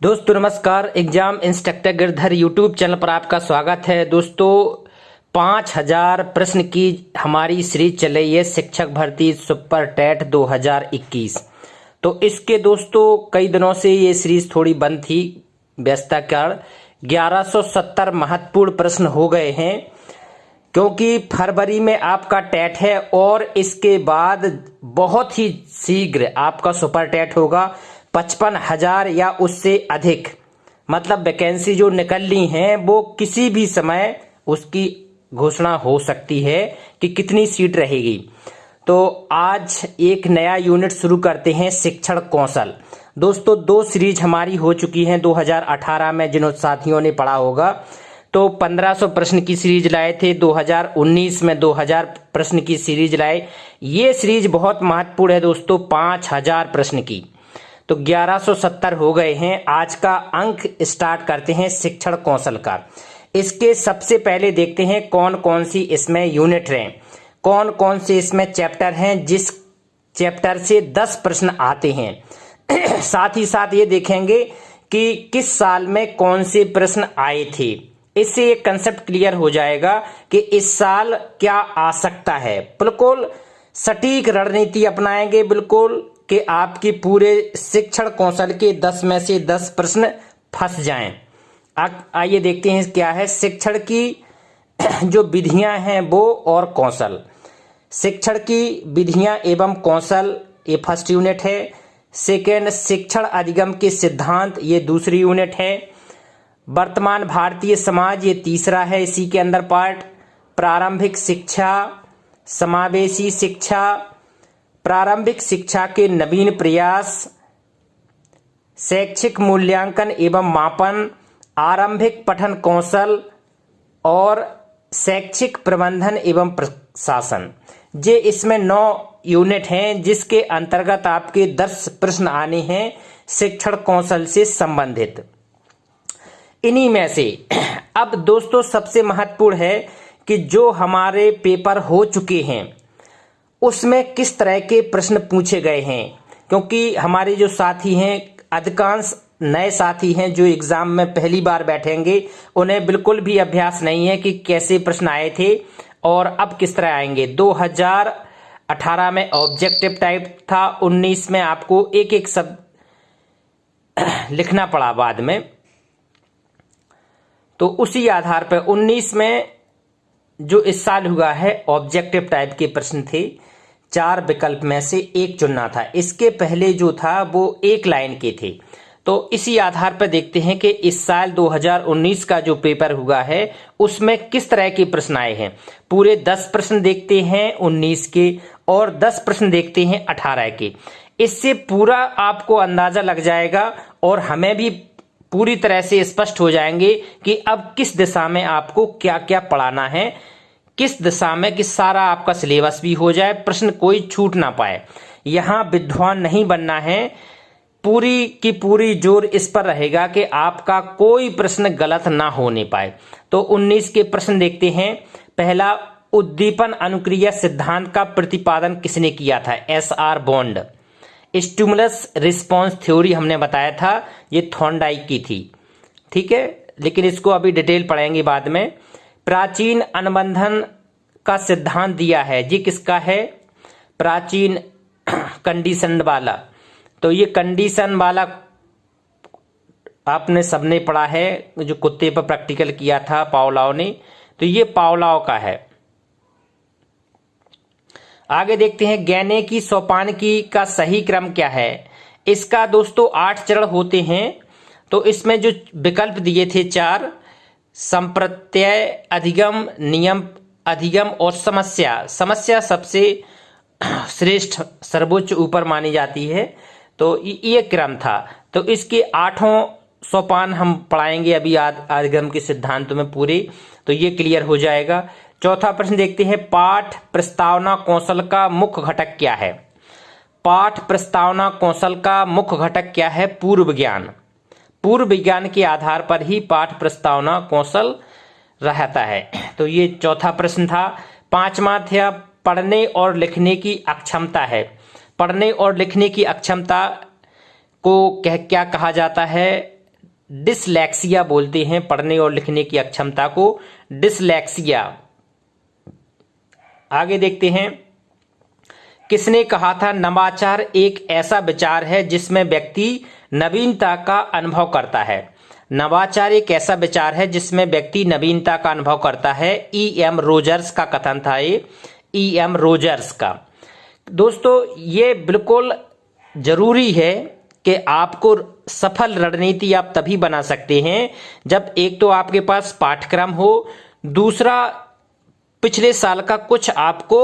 दोस्तों नमस्कार। Exam instructor Girdhar YouTube channel पर आपका स्वागत है। दोस्तों 5000 प्रश्न की हमारी सीरीज चल रही है शिक्षक भर्ती सुपर टेट 2021। तो इसके दोस्तों कई दिनों से ये सीरीज थोड़ी बंद थी व्यस्तता के कारण। 1170 महत्वपूर्ण प्रश्न हो गए हैं क्योंकि फरवरी में आपका टेट है और इसके बाद बहुत ही शीघ्र आपका सुपर टेट होगा। 55,000 या उससे अधिक मतलब वैकेंसी जो निकलनी है वो किसी भी समय उसकी घोषणा हो सकती है कि कितनी सीट रहेगी। तो आज एक नया यूनिट शुरू करते हैं शिक्षण कौशल। दोस्तों 2 सीरीज हमारी हो चुकी हैं 2018 में, जिन साथियों ने पढ़ा होगा तो 1500 प्रश्न की सीरीज लाए थे। 2019 में 2000 प्रश्न की सीरीज लाए। ये सीरीज बहुत महत्वपूर्ण है दोस्तों 5000 प्रश्न की। तो 1170 हो गए हैं। आज का अंक स्टार्ट करते हैं शिक्षण कौशल का। इसके सबसे पहले देखते हैं कौन कौन सी इसमें यूनिट हैं, कौन कौन से इसमें चैप्टर हैं, जिस चैप्टर से 10 प्रश्न आते हैं। साथ ही साथ ये देखेंगे कि किस साल में कौन से प्रश्न आए थे। इससे एक कंसेप्ट क्लियर हो जाएगा कि इस साल क्या आ सकता है। बिल्कुल सटीक रणनीति अपनाएंगे बिल्कुल कि आपकी पूरे शिक्षण कौशल के 10 में से 10 प्रश्न फंस जाएं। आइए देखते हैं क्या है शिक्षण की जो विधियां हैं वो और कौशल। शिक्षण की विधियां एवं कौशल ये फर्स्ट यूनिट है। सेकेंड शिक्षण अधिगम के सिद्धांत ये दूसरी यूनिट है। वर्तमान भारतीय समाज ये तीसरा है इसी के अंदर पार्ट। प्रारंभिक शिक्षा, समावेशी शिक्षा, प्रारंभिक शिक्षा के नवीन प्रयास, शैक्षिक मूल्यांकन एवं मापन, आरंभिक पठन कौशल और शैक्षिक प्रबंधन एवं प्रशासन। ये इसमें 9 यूनिट हैं जिसके अंतर्गत आपके 10 प्रश्न आने हैं शिक्षण कौशल से संबंधित। इन्हीं में से अब दोस्तों सबसे महत्वपूर्ण है कि जो हमारे पेपर हो चुके हैं उसमें किस तरह के प्रश्न पूछे गए हैं, क्योंकि हमारे जो साथी हैं अधिकांश नए साथी हैं जो एग्जाम में पहली बार बैठेंगे, उन्हें बिल्कुल भी अभ्यास नहीं है कि कैसे प्रश्न आए थे और अब किस तरह आएंगे। 2018 में ऑब्जेक्टिव टाइप था, 19 में आपको एक एक शब्द लिखना पड़ा बाद में। तो उसी आधार पर 19 में जो इस साल हुआ है ऑब्जेक्टिव टाइप के प्रश्न थे। 4 विकल्प में से एक चुनना था। इसके पहले जो था वो 1 लाइन के थे। तो इसी आधार पर देखते हैं कि इस साल 2019 का जो पेपर हुआ है उसमें किस तरह के प्रश्न आए हैं। पूरे 10 प्रश्न देखते हैं 19 के और 10 प्रश्न देखते हैं 18 के। इससे पूरा आपको अंदाजा लग जाएगा और हमें भी पूरी तरह से स्पष्ट हो जाएंगे कि अब किस दिशा में आपको क्या क्या पढ़ाना है, किस दिशा में कि सारा आपका सिलेबस भी हो जाए, प्रश्न कोई छूट ना पाए। यहां विद्वान नहीं बनना है, पूरी की पूरी जोर इस पर रहेगा कि आपका कोई प्रश्न गलत ना होने पाए। तो 19 के प्रश्न देखते हैं। पहला, उद्दीपन अनुक्रिया सिद्धांत का प्रतिपादन किसने किया था? SR bond. Stimulus response theory हमने बताया था, ये थॉर्नडाइक की थी, ठीक है, लेकिन इसको अभी डिटेल पढ़ेंगे बाद में। प्राचीन अनुबंधन का सिद्धांत दिया है, ये किसका है? प्राचीन कंडीशन वाला। तो ये कंडीशन वाला आपने सबने पढ़ा है, जो कुत्ते पर प्रैक्टिकल किया था पावलोव ने, तो ये पावलोव का है। आगे देखते हैं गैने की सोपानकी का सही क्रम क्या है। इसका दोस्तों 8 चरण होते हैं। तो इसमें जो विकल्प दिए थे 4, संप्रत्यय, अधिगम, नियम अधिगम और समस्या। समस्या सबसे श्रेष्ठ सर्वोच्च ऊपर मानी जाती है, तो ये क्रम था। तो इसके 8 सोपान हम पढ़ाएंगे अभी अधिगम के सिद्धांत में पूरे, तो ये क्लियर हो जाएगा। चौथा प्रश्न देखते हैं, पाठ प्रस्तावना कौशल का मुख्य घटक क्या है? पाठ प्रस्तावना कौशल का मुख्य घटक क्या है? पूर्व ज्ञान। पूर्व विज्ञान के आधार पर ही पाठ प्रस्तावना कौशल रहता है। तो ये चौथा प्रश्न था। 5वां था पढ़ने और लिखने की अक्षमता है। पढ़ने और लिखने की अक्षमता को क्या कहा जाता है? डिसलेक्सिया बोलते हैं, पढ़ने और लिखने की अक्षमता को डिसलेक्सिया। आगे देखते हैं, किसने कहा था नवाचार एक ऐसा विचार है जिसमें व्यक्ति नवीनता का अनुभव करता है। नवाचार एक ऐसा विचार है जिसमें व्यक्ति नवीनता का अनुभव करता है। E.M. रोजर्स का कथन था ये, E.M. रोजर्स का। दोस्तों ये बिल्कुल जरूरी है कि आपको सफल रणनीति आप तभी बना सकते हैं जब एक तो आपके पास पाठ्यक्रम हो, दूसरा पिछले साल का कुछ आपको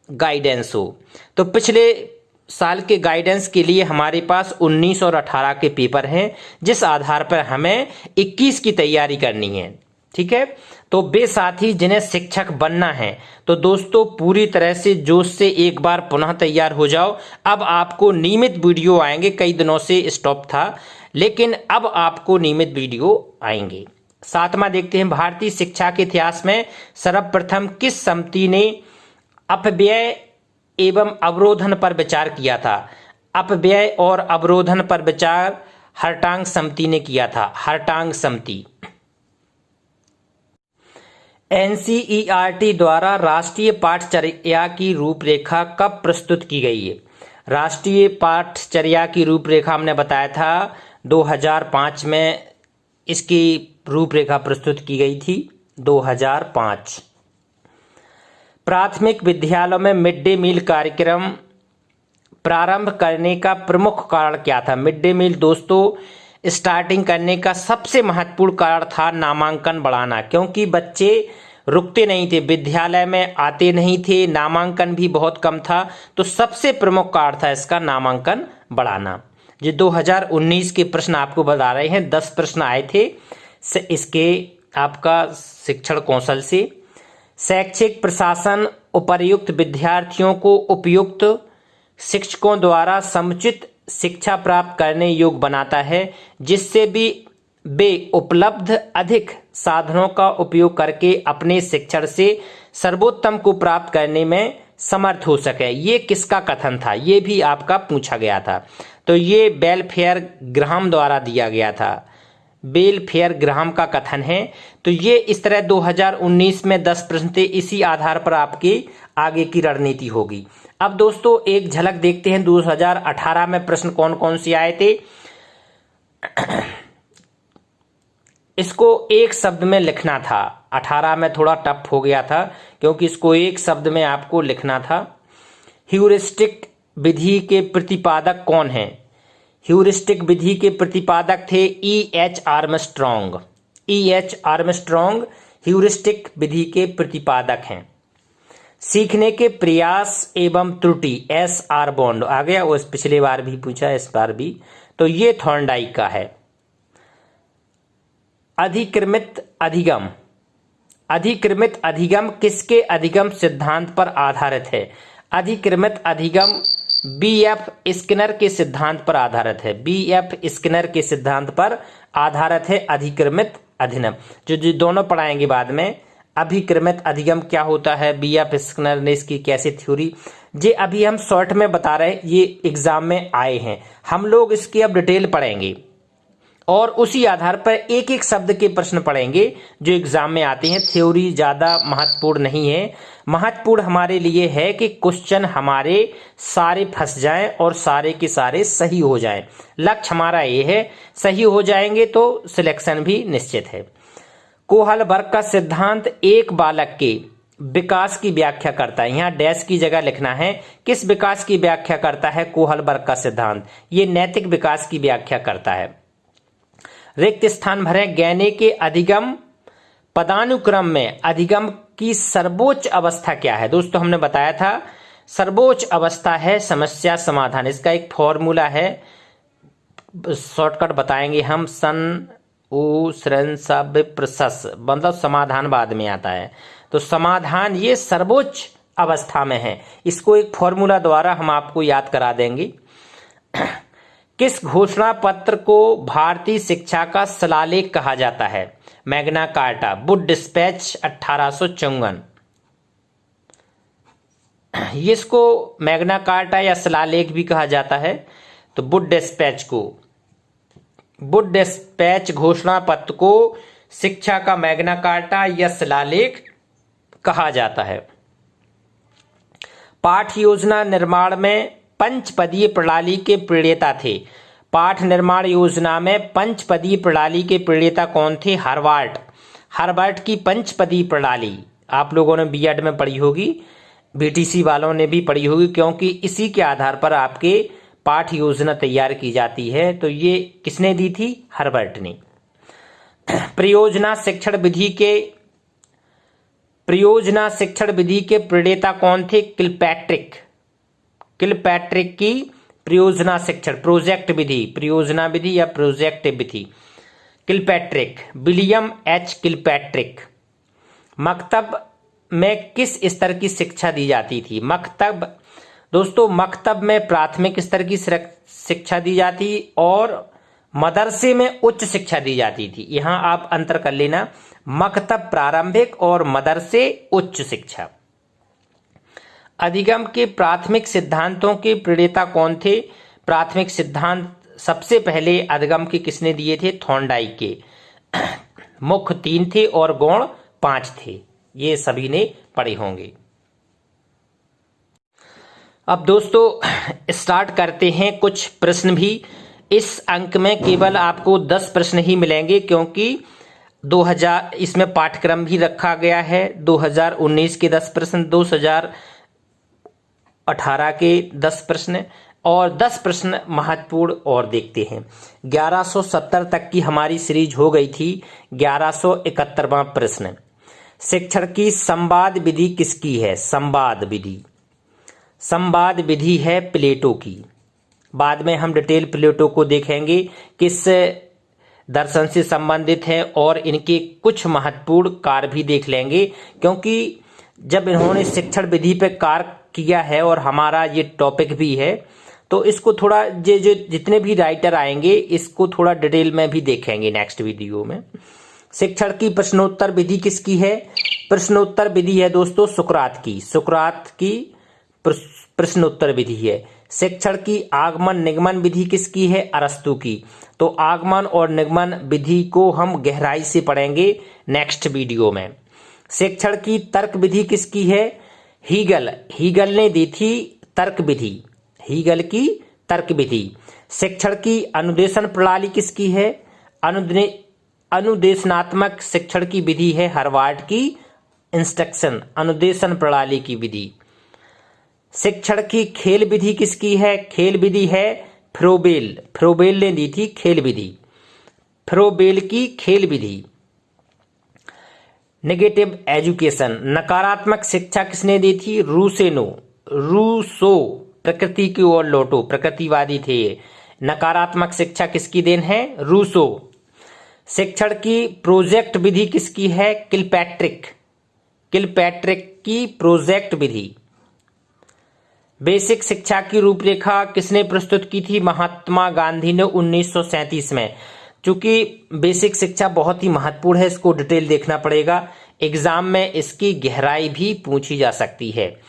गाइडेंस हो। तो पिछले साल के गाइडेंस के लिए हमारे पास 19 और 18 के पेपर हैं, जिस आधार पर हमें 21 की तैयारी करनी है। ठीक है, तो वे साथी जिन्हें शिक्षक बनना है, तो दोस्तों पूरी तरह से जोश से एक बार पुनः तैयार हो जाओ। अब आपको नियमित वीडियो आएंगे, कई दिनों से स्टॉप था, लेकिन अब आपको नियमित वीडियो आएंगे। सातवां देखते हैं, भारतीय शिक्षा के इतिहास में सर्वप्रथम किस समिति ने अपव्यय एवं अवरोधन पर विचार किया था। अपव्यय और अवरोधन पर विचार हर्टांग समिति ने किया था, हर्टांग समिति। NCERT द्वारा राष्ट्रीय पाठचर्या की रूपरेखा कब प्रस्तुत की गई है। राष्ट्रीय पाठचर्या की रूपरेखा हमने बताया था 2005 में इसकी रूपरेखा प्रस्तुत की गई थी, 2005। प्राथमिक विद्यालयों में मिड डे मील कार्यक्रम प्रारंभ करने का प्रमुख कारण क्या था। मिड डे मील दोस्तों स्टार्टिंग करने का सबसे महत्वपूर्ण कारण था नामांकन बढ़ाना, क्योंकि बच्चे रुकते नहीं थे, विद्यालय में आते नहीं थे, नामांकन भी बहुत कम था। तो सबसे प्रमुख कारण था इसका नामांकन बढ़ाना। जो 2019 के प्रश्न आपको बता रहे हैं, 10 प्रश्न आए थे इसके आपका शिक्षण कौशल से। शैक्षिक प्रशासन उपर्युक्त विद्यार्थियों को उपयुक्त शिक्षकों द्वारा समुचित शिक्षा प्राप्त करने योग्य बनाता है, जिससे भी वे उपलब्ध अधिक साधनों का उपयोग करके अपने शिक्षण से सर्वोत्तम को प्राप्त करने में समर्थ हो सके। ये किसका कथन था, ये भी आपका पूछा गया था। तो ये बेलफेयर ग्राहम द्वारा दिया गया था, बेलफेयर ग्राहम का कथन है। तो ये इस तरह 2019 में 10 प्रश्न थे, इसी आधार पर आपकी आगे की रणनीति होगी। अब दोस्तों एक झलक देखते हैं 2018 में प्रश्न कौन कौन से आए थे। इसको एक शब्द में लिखना था, 18 में थोड़ा टफ हो गया था क्योंकि इसको एक शब्द में आपको लिखना था। ह्यूरिस्टिक विधि के प्रतिपादक कौन हैं। ह्यूरिस्टिक विधि के प्रतिपादक थे E.H. Armstrong. E.H. Armstrong heuristic विधि के प्रतिपादक हैं। सीखने के प्रयास एवं त्रुटि S.R. बॉन्ड आ गया, वो पिछले बार भी पूछा, इस बार भी। तो ये थॉर्नडाइक का है। अधिक्रमित अधिगम, अधिक्रमित अधिगम किसके अधिगम सिद्धांत पर आधारित है। अधिक्रमित अधिगम B.F. स्किनर के सिद्धांत पर आधारित है। B.F. स्किनर के सिद्धांत पर आधारित है अधिक्रमित अधिगम, जो दोनों पढ़ाएंगे बाद में। अभिक्रमित अधिगम क्या होता है, B.F. स्किनर ने इसकी कैसे थ्योरी, ये अभी हम शॉर्ट में बता रहे हैं, ये एग्जाम में आए हैं। हम लोग इसकी अब डिटेल पढ़ेंगे और उसी आधार पर एक एक शब्द के प्रश्न पढ़ेंगे जो एग्जाम में आते हैं। थ्योरी ज्यादा महत्वपूर्ण नहीं है, महत्वपूर्ण हमारे लिए है कि क्वेश्चन हमारे सारे फंस जाएं और सारे के सारे सही हो जाएं। लक्ष्य हमारा ये है, सही हो जाएंगे तो सिलेक्शन भी निश्चित है। कोहलबर्ग का सिद्धांत एक बालक के विकास की व्याख्या करता है। यहाँ डैश की जगह लिखना है, किस विकास की व्याख्या करता है कोहलबर्ग का सिद्धांत। ये नैतिक विकास की व्याख्या करता है। रिक्त स्थान भरें, गैने के अधिगम पदानुक्रम में अधिगम की सर्वोच्च अवस्था क्या है। दोस्तों हमने बताया था सर्वोच्च अवस्था है समस्या समाधान। इसका एक फॉर्मूला है, शॉर्टकट बताएंगे हम। सन उ सृन सब प्रशस, मतलब समाधान बाद में आता है। तो समाधान ये सर्वोच्च अवस्था में है, इसको एक फॉर्मूला द्वारा हम आपको याद करा देंगे। किस घोषणा पत्र को भारतीय शिक्षा का शिलालेख कहा जाता है। Magna carta, Wood dispatch 1854। इसको मैग्ना कार्टा या शिलालेख भी कहा जाता है। तो वुड डिस्पैच को वुड डिस्पैच घोषणा पत्र को शिक्षा का मैग्ना कार्टा या शिलालेख कहा जाता है। पाठ योजना निर्माण में पंचपदीय प्रणाली के प्रणेता थे। पाठ निर्माण योजना में पंचपदीय प्रणाली के प्रणेता कौन थे? हार्वर्ड की पंचपदीय प्रणाली आप लोगों ने बीएड में पढ़ी होगी, बीटीसी वालों ने भी पढ़ी होगी, क्योंकि इसी के आधार पर आपके पाठ योजना तैयार की जाती है। तो ये किसने दी थी? हार्वर्ड ने। परियोजना शिक्षण विधि के प्रणेता कौन थे? किलपैट्रिक की परियोजना शिक्षण प्रोजेक्ट विधि। Kilpatrick, William H Kilpatrick. मकतब में किस स्तर की शिक्षा दी जाती थी? मकतब में प्राथमिक स्तर की शिक्षा दी जाती और मदरसे में उच्च शिक्षा दी जाती थी। यहां आप अंतर कर लेना, मकतब प्रारंभिक और मदरसे उच्च शिक्षा। अधिगम के प्राथमिक सिद्धांतों के प्रणेता कौन थे? प्राथमिक सिद्धांत सबसे पहले अधिगम के किसने दिए थे? थॉर्नडाइक के। मुख्य 3 थे और गौण 5 थे। ये सभी ने पढ़े होंगे। अब दोस्तों स्टार्ट करते हैं कुछ प्रश्न भी। इस अंक में केवल आपको 10 प्रश्न ही मिलेंगे, क्योंकि 2000 इसमें पाठ्यक्रम भी रखा गया है। 2019 के 10 प्रश्न, 2018 के 10 प्रश्न और 10 प्रश्न महत्वपूर्ण और देखते हैं। 1170 तक की हमारी सीरीज हो गई थी। 1171वां प्रश्न, शिक्षण की संवाद विधि किसकी है? संवाद विधि है प्लेटो की। बाद में हम डिटेल प्लेटो को देखेंगे किस दर्शन से संबंधित है और इनके कुछ महत्वपूर्ण कार्य भी देख लेंगे, क्योंकि जब इन्होंने शिक्षण विधि पे कार्य किया है और हमारा ये टॉपिक भी है, तो इसको थोड़ा जो जितने भी राइटर आएंगे इसको थोड़ा डिटेल में भी देखेंगे नेक्स्ट वीडियो में। शिक्षण की प्रश्नोत्तर विधि किसकी है? प्रश्नोत्तर विधि है दोस्तों सुकरात की प्रश्नोत्तर विधि है। शिक्षण की आगमन निगमन विधि किसकी है? अरस्तु की। तो आगमन और निगमन विधि को हम गहराई से पढ़ेंगे नेक्स्ट वीडियो में। शिक्षण की तर्क विधि किसकी है? हीगल ने दी थी तर्क विधि, हीगल की तर्क विधि। शिक्षण की अनुदेशन प्रणाली किसकी है? अनुदेशनात्मक शिक्षण की विधि है हार्वर्ड की इंस्ट्रक्शन अनुदेशन प्रणाली की विधि। शिक्षण की खेल विधि किसकी है? खेल विधि है फ्रोबेल ने दी थी खेल विधि, फ्रोबेल की खेल विधि। नेगेटिव एजुकेशन नकारात्मक शिक्षा किसने दी थी? रूसो प्रकृति की ओर लौटो, प्रकृतिवादी थे ये। नकारात्मक शिक्षा किसकी देन है? रूसो। शिक्षण की प्रोजेक्ट विधि किसकी है? किलपैट्रिक की प्रोजेक्ट विधि। बेसिक शिक्षा की रूपरेखा किसने प्रस्तुत की थी? महात्मा गांधी ने 1937 में। चूंकि बेसिक शिक्षा बहुत ही महत्वपूर्ण है, इसको डिटेल देखना पड़ेगा। एग्जाम में इसकी गहराई भी पूछी जा सकती है।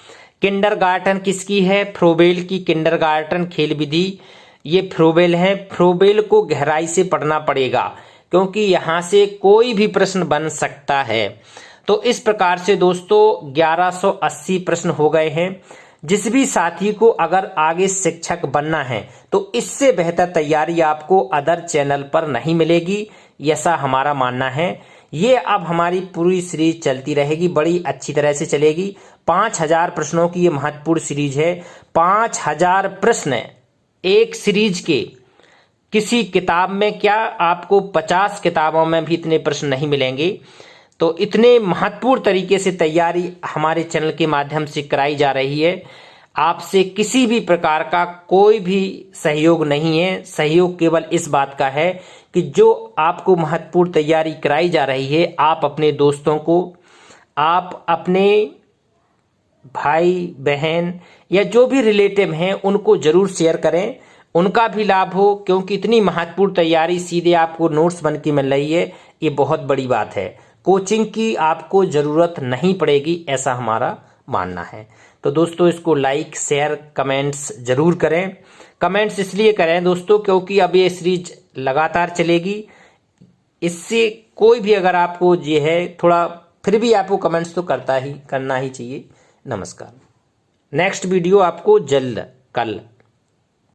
किंडरगार्टन किसकी है? फ्रोबेल की किंडरगार्टन खेल विधि, ये फ्रोबेल है। फ्रोबेल को गहराई से पढ़ना पड़ेगा, क्योंकि यहां से कोई भी प्रश्न बन सकता है। तो इस प्रकार से दोस्तों 1180 प्रश्न हो गए हैं। जिस भी साथी को अगर आगे शिक्षक बनना है तो इससे बेहतर तैयारी आपको अदर चैनल पर नहीं मिलेगी, ऐसा हमारा मानना है। ये अब हमारी पूरी सीरीज चलती रहेगी, बड़ी अच्छी तरह से चलेगी। 5000 प्रश्नों की ये महत्वपूर्ण सीरीज है। 5000 प्रश्न एक सीरीज के, किसी किताब में क्या आपको 50 किताबों में भी इतने प्रश्न नहीं मिलेंगे। तो इतने महत्वपूर्ण तरीके से तैयारी हमारे चैनल के माध्यम से कराई जा रही है। आपसे किसी भी प्रकार का कोई भी सहयोग नहीं है। सहयोग केवल इस बात का है कि जो आपको महत्वपूर्ण तैयारी कराई जा रही है, आप अपने दोस्तों को, आप अपने भाई बहन या जो भी रिलेटिव हैं उनको जरूर शेयर करें, उनका भी लाभ हो। क्योंकि इतनी महत्वपूर्ण तैयारी सीधे आपको नोट्स बन के मिल रही है, ये बहुत बड़ी बात है। कोचिंग की आपको जरूरत नहीं पड़ेगी, ऐसा हमारा मानना है। तो दोस्तों इसको लाइक शेयर कमेंट्स जरूर करें। कमेंट्स इसलिए करें दोस्तों क्योंकि अब ये सीरीज लगातार चलेगी। इससे कोई भी अगर आपको ये है थोड़ा, फिर भी आपको कमेंट्स तो करना ही चाहिए। नमस्कार। नेक्स्ट वीडियो आपको जल्द कल